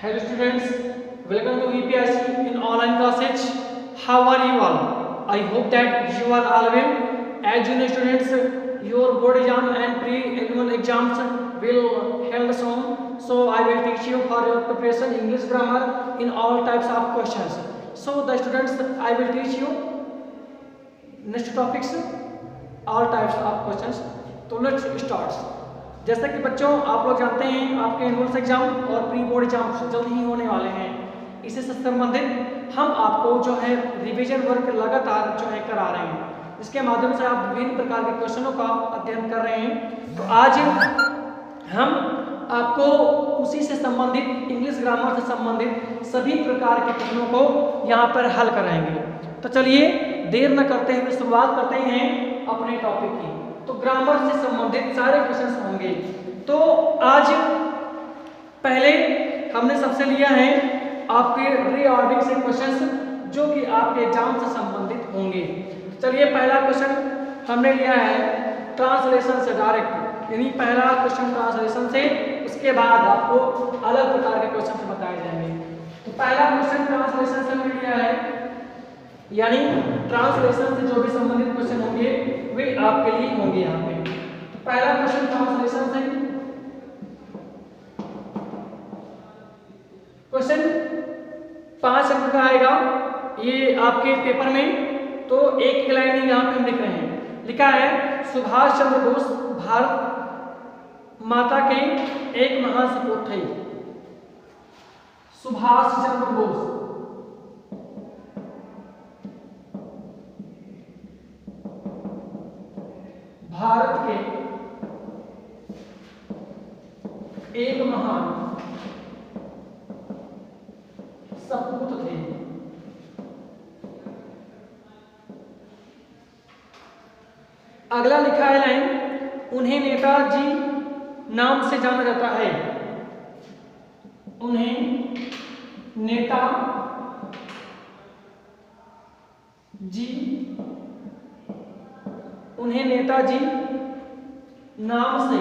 Hello students, welcome to EPIC in online classes. How are you all? I hope that you are all well. As you know students, your board exam and pre-annual exams will held soon. So I will teach you for your preparation English grammar in all types of questions. So the students, I will teach you next topics, all types of questions. So let's start. जैसा कि बच्चों आप लोग जानते हैं आपके annual exam और pre board exam जल्द ही होने वाले हैं। इससे संबंधित हम आपको जो है रिवीजन वर्क लगातार जो है करा रहे हैं, जिसके माध्यम से आप विभिन्न प्रकार के क्वेश्चनों का अध्ययन कर रहे हैं। तो आज हम आपको उसी से संबंधित इंग्लिश ग्रामर से संबंधित सभी प्रकार के प्रश्नों को यहाँ पर हल कराएंगे। तो चलिए देर न करते हुए शुरुआत करते हैं अपने टॉपिक की। तो ग्रामर से संबंधित सारे क्वेश्चंस होंगे। तो आज पहले हमने सबसे लिया है आपके रीऑर्डरिंग से क्वेश्चंस जो कि आपके एग्जाम से संबंधित होंगे। चलिए पहला क्वेश्चन हमने लिया है ट्रांसलेशन से डायरेक्ट, यानी पहला क्वेश्चन ट्रांसलेशन से, उसके बाद आपको अलग प्रकार के क्वेश्चन बताए जाएंगे। तो पहला क्वेश्चन ट्रांसलेशन से हमने लिया है, यानी ट्रांसलेशन से जो भी संबंधित क्वेश्चन होंगे वे आपके लिए होंगे यहाँ पे। तो पहला क्वेश्चन ट्रांसलेशन से, क्वेश्चन 5 अंक का आएगा ये आपके पेपर में। तो एक लाइन यहाँ पे हम लिख रहे हैं, लिखा है सुभाष चंद्र बोस भारत माता के एक महान सपूत थे। सुभाष चंद्र बोस भारत के एक महान सपूत थे। अगला लिखा है लाइन, उन्हें नेताजी नाम से जाना जाता है। उन्हें नेता जी उन्हें नेताजी नाम से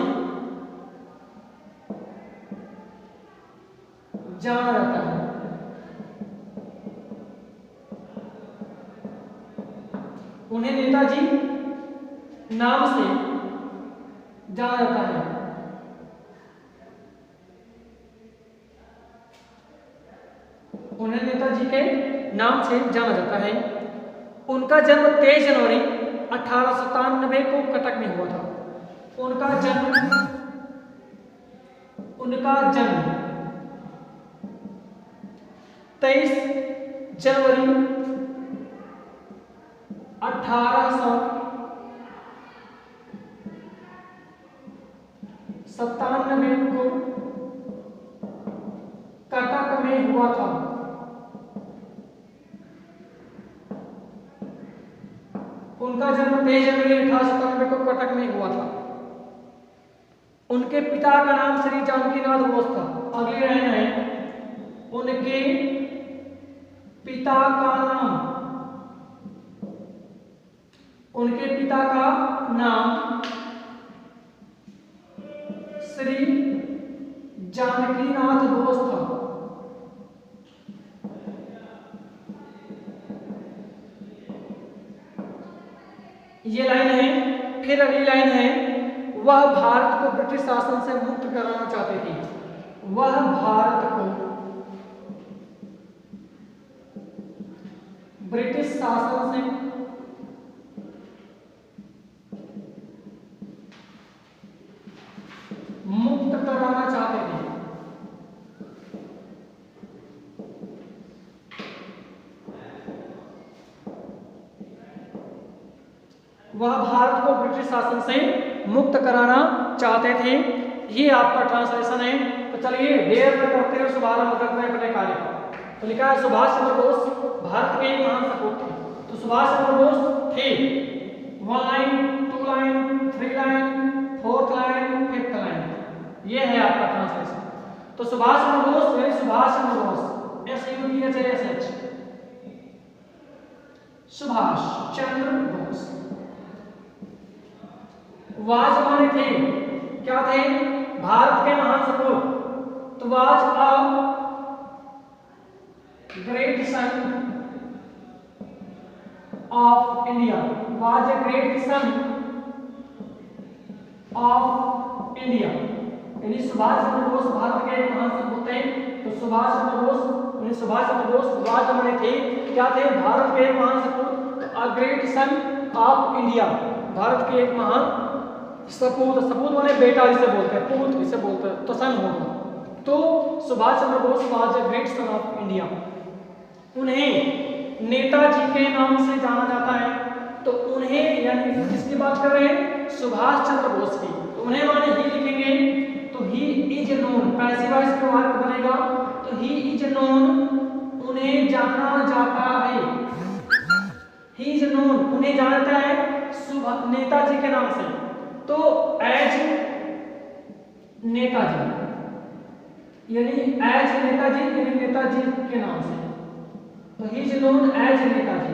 जाना जाता है। उन्हें नेताजी नाम से जाना जाता है। उन्हें नेताजी के नाम से जाना जाता है। उनका जन्म 23 जनवरी 1897 को कटक में हुआ था। उनका जन्म 23 जनवरी 1897 को कटक में हुआ था। उनका जन्म 23 जनवरी 1897 को कटक में हुआ था। उनके पिता का नाम श्री जानकीनाथ बोस था। अगली लाइन है, उनके पिता का नाम श्री जानकीनाथ बोस था। ये लाइन है। फिर अगली लाइन है, वह भारत को ब्रिटिश शासन से मुक्त कराना चाहते थे। वह भारत को ब्रिटिश शासन से मुक्त कराना चाहते थे। वह भारत को ब्रिटिश शासन से मुक्त कराना चाहते थे। ये आपका ट्रांसलेशन है। तो चलिए देर न करते हुए शुभारंभ करते हैं अपने कार्य का। तो लिखा है सुभाष चंद्र बोस भारत के महान सपूत थे। तो सुभाष चंद्र बोस थे 1 line, 2 line, 3 line, 4th line, 5th line, ये है आपका ट्रांसलेशन। तो सुभाष चंद्र बोस यानी सुभाष चंद्र बोस, SUBHASH, सुभाष चंद्र बोस। वाज माने थे, क्या थे? भारत के महान सपूत। तो was a great son of India, was a great son of India. यानी सुभाष चंद्र बोस भारत के एक महान सपूत थे। तो सुभाष चंद्र बोस वाज हमारे थे, क्या थे, भारत के एक महान सपूत, अ great son of India, Bharat के एक महान सपूत, सपूत माने बेटा जिसे बोलते हैं, पूत जिसे बोलते हैं, तो सन होगा। तो Subhash Chandra Bose was a great son of India. उन्हें नेताजी के नाम से जाना जाता है। तो उन्हें यानी किसकी बात कर रहे हैं, सुभाष चंद्र बोस की। तो उन्हें माने ही लिखेंगे, तो he is known, passive voice का वाक्य बनेगा, तो ही इज नोन, उन्हें जाना जाता है, ही इज नोन, उन्हें जाना जाता है नेताजी के नाम से। तो एज नेताजी यानी एज नेताजी यानी नेताजी के नाम से, तो he is known as Netaji,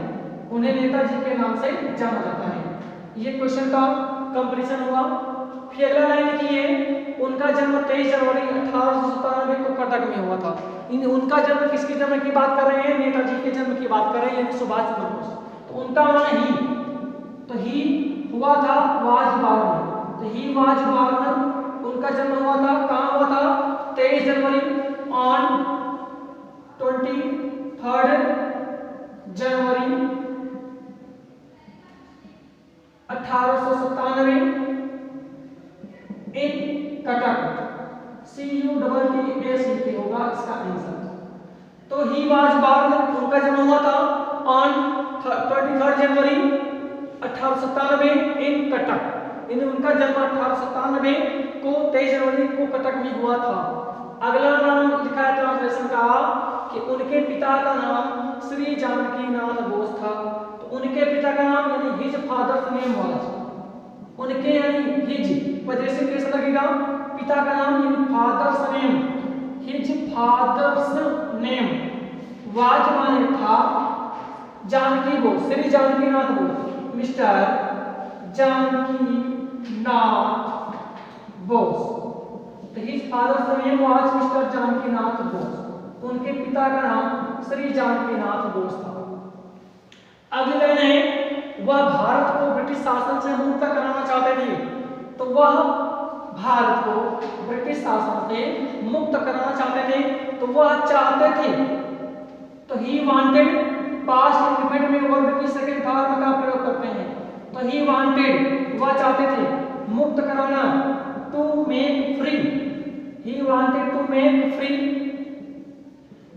उन्हें नेताजी के नाम से जाना जाता है। ये क्वेश्चन का कंप्लीशन हुआ। फिर अगला लाइन लिखी है, उनका जन्म 23 जनवरी 1897 को कटक में हुआ था। उनका जन्म किसके जन्म की बात कर रहे हैं, नेताजी के जन्म की बात कर रहे हैं, यानी सुभाष चंद्र बोस। तो उनका माने ही, तो ही हुआ था वाज बॉर्न, तो ही वाज बॉर्न, उनका जन्म हुआ था, कहाँ हुआ था, 23 जनवरी on 23 January 1897 in Cuttack, CUTTAC होगा इसका आंसर। तो ही वाज बॉर्न, उनका जन्म हुआ था ऑन 23 जनवरी 1897 इन कटक, यानी उनका जन्म 1897 को 23 जनवरी को कटक में हुआ था। अगला नाम लिखा है ट्रांसलेशन का कि उनके पिता का नाम श्री जानकी नाथ बोस था। तो उनके पिता का नाम यानी हिज फादर्स नेम वाज, उनके यानी हिज वजह से कैसा लगेगा, पिता का नाम यानी father's name, his father's name, was माने था, जानकी बोस, श्री जानकी नाथ बोस, मिस्टर जानकी नाथ बोस। तो his father's name was mister Janaki Nath Bose, उनके पिता का नाम श्री जानकी नाथ बोस था। अगली लाइन है, वह भारत को ब्रिटिश शासन से मुक्त कराना चाहते थे। तो वह भारत को ब्रिटिश शासन से मुक्त कराना चाहते थे, तो वह चाहते थे, तो ही वांटेड पास्ट इंडिपेंडेंट में वर्ब की सेकंड फॉर्म का प्रयोग करते हैं। तो ही वांटेड, वह चाहते थे, मुक्त कराना, to make free, he wanted to make free,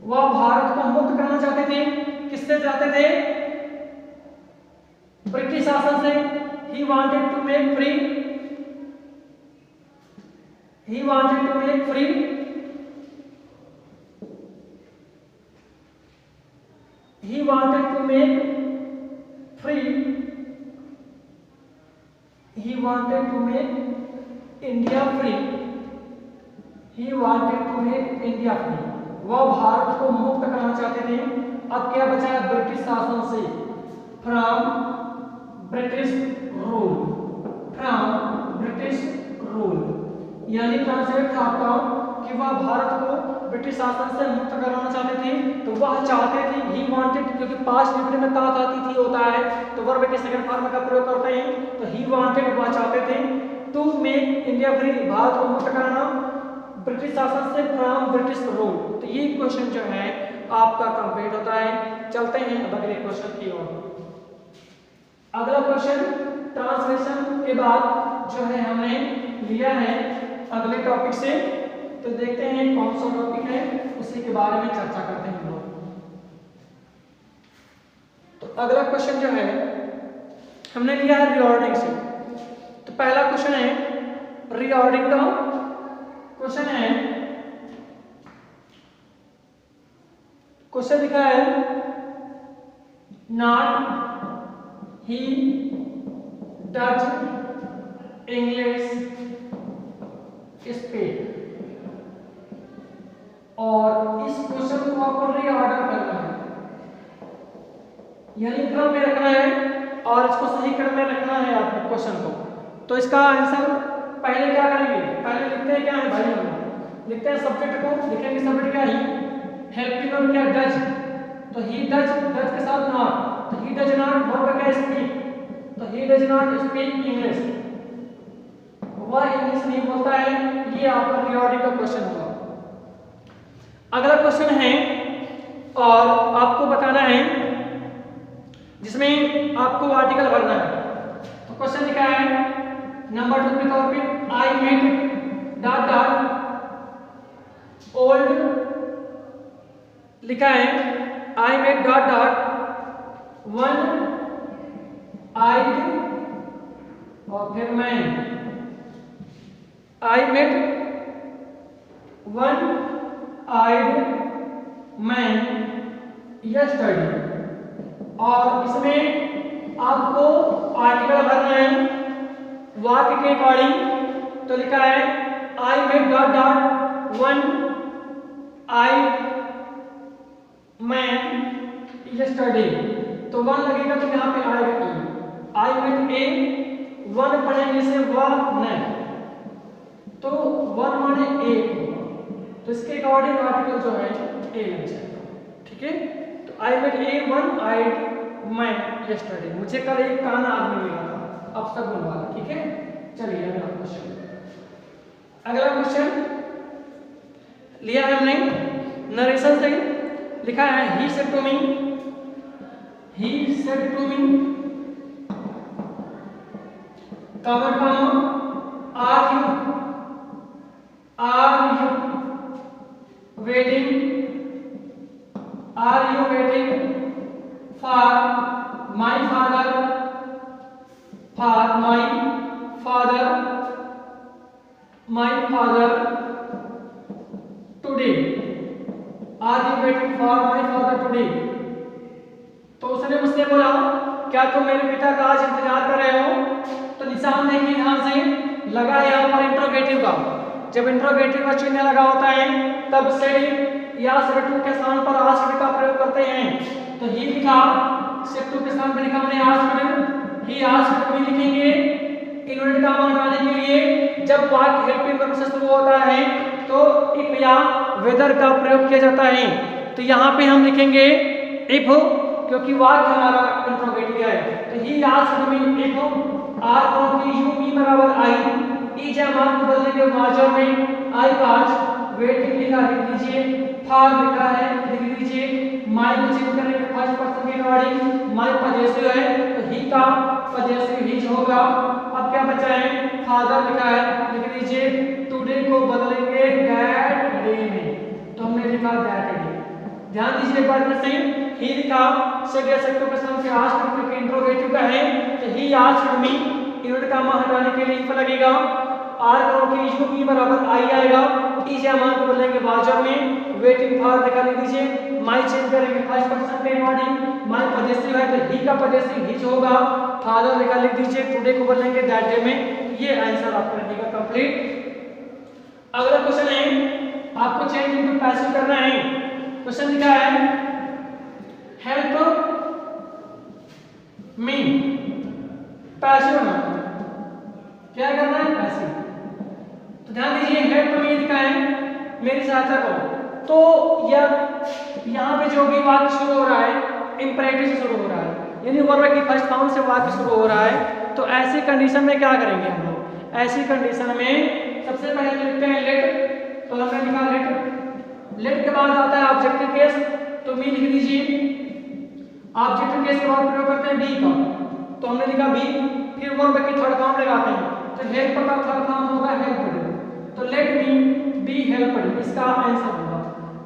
वह भारत को मुक्त करना चाहते थे, किससे चाहते थे, ब्रिटिश शासन से। He wanted to make free, he wanted to make free, he wanted to make free, he wanted to make India free, he wanted to make India free, वह भारत को मुक्त करना चाहते थे। अब क्या बचा है, ब्रिटिश शासन से, from British rule, from British rule, यानी ट्रांसलेट करता हूं कि वह भारत को ब्रिटिश शासन से मुक्त कराना चाहते थे। तो वह चाहते थे, ही वांटेड, क्योंकि पास्ट इंडिपेंडेंट में ता था थी होता है, तो वर्ब के सेकंड फॉर्म का प्रयोग करते हैं। तो ही वांटेड, वह चाहते थे, to make India free, Bharat को मुक्त कराना ब्रिटिश शासन से, फ्रॉम ब्रिटिश रूल। तो ये क्वेश्चन जो है आपका कंप्लीट होता है। चलते हैं अब अगले क्वेश्चन की ओर। अगला क्वेश्चन ट्रांसलेशन के बाद जो है हमने लिया है अगले टॉपिक से, तो देखते हैं कौन सा टॉपिक है, उसी के बारे में चर्चा करते हैं हम लोग। तो अगला क्वेश्चन जो है हमने लिया है रीऑर्डरिंग से। तो पहला क्वेश्चन है रीऑर्डरिंग का क्वेश्चन है, क्वेश्चन लिखा है, not he does English speak, और इस क्वेश्चन को आपको रीऑर्डर करना है, यानी क्रम में रखना है और इसको सही क्रम में रखना है आपको क्वेश्चन को। तो इसका आंसर पहले क्या करेंगे, पहले लिखते हैं क्या है भाई, हम लिखते हैं सब्जेक्ट को, लिखेंगे सब्जेक्ट क्या है, हेल्पिंग वर्ब क्या, डज, तो ही डज के साथ नॉट, तो ही डज नॉट वर्ब क्या स्पीक, तो he does not speak English, वह इंग्लिश नहीं बोलता है। ये आपका पीरियोडिक का क्वेश्चन होगा। अगला क्वेश्चन है और आपको बताना है जिसमें आपको आर्टिकल भरना है। तो क्वेश्चन लिखा है नंबर 2 के तौर पे I met dot dot old, लिखा है I met dot dot one eyed और फिर man, I met one eyed man yesterday, और इसमें आपको आर्टिकल भरना है वाक्य के अकॉर्डिंग। तो लिखा है I met dot dot one eyed man yesterday, तो वन लगेगा तो यहाँ पे आएगा ई, आई मेट ए, वन पढ़ेंगे से वन नहीं, तो वन माने एक होगा, तो इसके अकॉर्डिंग आर्टिकल जो है ए लग जाएगा। ठीक है, तो I met a one eyed man yesterday, मुझे कल एक काना आदमी मिला था, अब सब बोलवा। ठीक है, चलिए अगला क्वेश्चन। अगला क्वेश्चन लिया है हमने नरेशन से, लिखा है he said to me, he said to me cover comma are you waiting for my father today, are you waiting for my father today. तो उसने मुझसे बोला क्या तुम मेरे पिता का आज इंतजार कर रहे हो, तो निशान देखिए ध्यान से, लगा है यहाँ पर इंट्रोगेटिव का, जब इंट्रोगेटिव का चिन्ह लगा होता है तब सेड या सेड टू के स्थान पर आस्क्ड का प्रयोग करते हैं। तो ही लिखा, सेड टू के स्थान पर लिखा हमने आस्क्ड, ही आस्क्ड भी लिखेंगे इन्वर्टेड कॉमा हटाने के लिए। जब वाक्य हेल्पिंग वर्ब से शुरू होता है तो इफ या वेदर का प्रयोग किया जाता है, तो यहाँ पे हम लिखेंगे इफ, क्योंकि वाक्य हमारा इंट्रोगेटिव है। तो he asked me if are की यू बी बराबर आई, ई जमा को बदलेंगे मार्जर में, आई वाज वेटिंग लिखा लिख दीजिए, फॉर लिखा है लिख दीजिए, माई को चेंज करेंगे फर्स्ट पर्सन के अकॉर्डिंग, माई पजेसिव है तो ही का पजेसिव हिज होगा। अब क्या बचा है, फादर लिखा है लिख दीजिए, टुडे को बदलेंगे दैट डे में, तो हमने लिखा दैट डे। ध्यान दीजिए एक बार फिर से, ही लिखा सेड या सेड के साथ से आस्क्ड क्योंकि इंट्रोगेटिव का है, तो he asked me inverted comma हटाने के लिए इफ लगेगा, आर करो कि यू बी बराबर आई आएगा, ई जमा को बदलेंगे वाजर में, वेटिंग फॉर लिखा लिख दीजिए, माई चेंज करेंगे फर्स्ट पर्सन के अकॉर्डिंग, माई पजेसिव है तो ही का पजेसिव हिज होगा, फादर लिखा लिख दीजिए, टुडे को बदलेंगे दैट डे में। ये आंसर आपका रहेगा कंप्लीट। अगला क्वेश्चन है आपको चेंज इनटू पैसिव करना है। क्वेश्चन लिखा है हेल्प मी, पैसिव ना क्या करना है, पैसिव। तो ध्यान दीजिए हेल्प मी लिखा है मेरी सहायता करो, तो यहाँ पे जो भी वाक्य शुरू हो रहा है इंपरेटिव से शुरू हो रहा है, यानी वर्ब की फर्स्ट फॉर्म से वाक्य शुरू हो रहा है, तो ऐसी कंडीशन में क्या करेंगे हम लोग, ऐसी कंडीशन में सबसे पहले लिखते हैं लेट, तो हमने लिखा लेट, लेट के बाद आता है ऑब्जेक्टिव केस, तो मी लिख दीजिए, ऑब्जेक्टिव केस के बाद प्रयोग करते हैं बी का, तो हमने लिखा बी, फिर वर्ब की थर्ड फॉर्म लगाते हैं, तो हेल्प का थर्ड फॉर्म होगा हेल्प्ड, तो लेट मी बी हेल्प्ड, इसका आंसर होगा।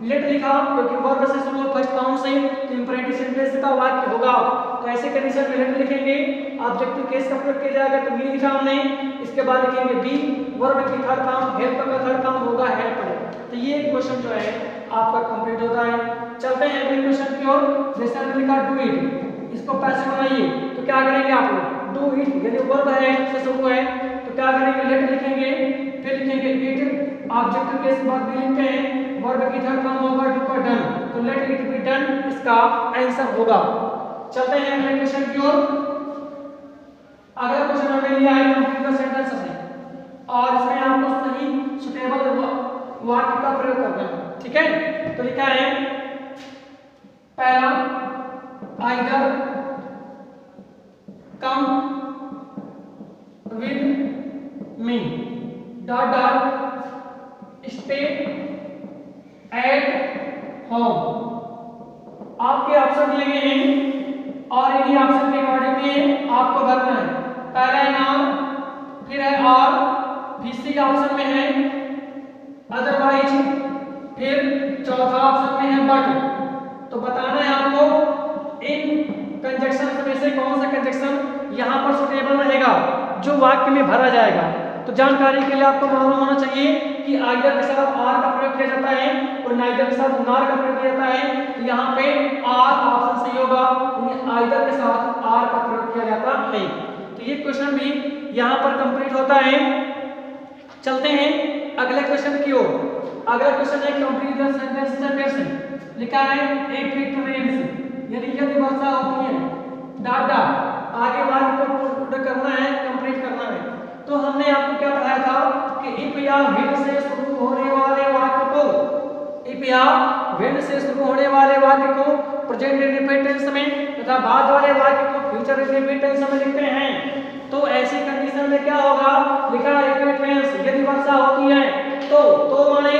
लेट लिखा क्योंकि वर्ब से शुरू फर्स्ट फॉर्म से, तो इंपरेटिव सेंटेंस का वाक्य होगा, तो ऐसे कंडीशन में लेट लिखेंगे, ऑब्जेक्टिव केस का प्रयोग किया जाएगा, तो बी लिखा हमने, इसके बाद लिखेंगे बी, वर्ब की थर्ड फॉर्म हेल्प का थर्ड फॉर्म होगा हेल्प्ड। तो ये क्वेश्चन जो है आपका कंप्लीट होता है। चलते हैं अगले क्वेश्चन की ओर, जैसे हमने लिखा डू इट, इसको पैसिव बनाइए, तो क्या करेंगे आप लोग, डू इट यानी वर्ब है से शुरू है, तो क्या करेंगे लेट लिखेंगे, फिर लिखेंगे इट, ऑब्जेक्टिव केस के बाद भी लिखते हैं, वर्ब की थर्ड फॉर्म होगा डू का डन, तो लेट इट बी डन इसका आंसर होगा। चलते हैं अगले क्वेश्चन की ओर। अगला क्वेश्चन हमें लिया है कंप्लीट द सेंटेंस से, और इसमें आपको सही सुटेबल वाक्य का प्रयोग करना है। ठीक है, तो लिखा है पहला either come with me dot dot stay at home. आपके ऑप्शन लगे हैं और इन्हीं ऑप्शन के अकॉर्डिंग में आपको भरना है। पहला है नाम, फिर है और, तीसरे के ऑप्शन में है अदरवाइज, फिर चौथा ऑप्शन में है बट। तो बताना है आपको इन कंजक्शन में से कौन सा कंजक्शन यहाँ पर सुटेबल रहेगा जो वाक्य में भरा जाएगा। तो जानकारी के लिए आपको मालूम होना चाहिए कि आइदर के साथ आर का प्रयोग किया जाता है और नाइदर के साथ नार का प्रयोग किया जाता है। तो यहाँ पे आर ऑप्शन सही होगा, आइदर के साथ आर का प्रयोग किया जाता है। तो ये क्वेश्चन भी यहाँ पर कंप्लीट होता है। चलते हैं अगले क्वेश्चन की ओर। अगला क्वेश्चन है कंप्लीट द सेंटेंस सेपरेशन। लिखा है एक ट्रीट रेन्स, यानी यदि वर्षा होती है डॉट डॉट, आगे वाक्य को पूर्ण करना है, कंप्लीट करना है। तो हमने आपको क्या पढ़ाया था कि इफ या व्हेन से शुरू होने वाले वाक्य को, इफ या व्हेन से शुरू होने वाले वाक्य को प्रेजेंट इंडेफिनिट टेंस में तथा बाद वाले वाक्य को फ्यूचर इंडेफिनिट टेंस में लिखते हैं। तो ऐसी कंडीशन में क्या होगा, लिखा है इंडेफिनिट टेंस यदि वर्षा होती है तो माने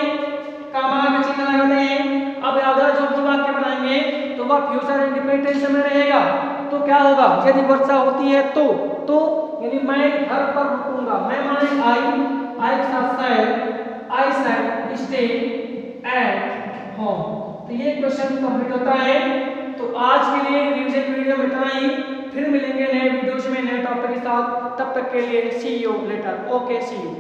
कॉमा का चिन्ह लगाते हैं। अब अगर जो भी वाक्य बनाएंगे तो वह फ्यूचर इंडेफिनिट टेंस में रहेगा। तो क्या होगा, यदि वर्षा होती है तो यानी मैं घर पर रुकूंगा, मैं माने आई शैल स्टे एट होम। तो ये क्वेश्चन कंप्लीट होता है। तो आज के लिए रिवीजन वीडियो में इतना ही, फिर मिलेंगे नए वीडियोज में नए टॉपिक के साथ। तब तक के लिए see you later, okay see you.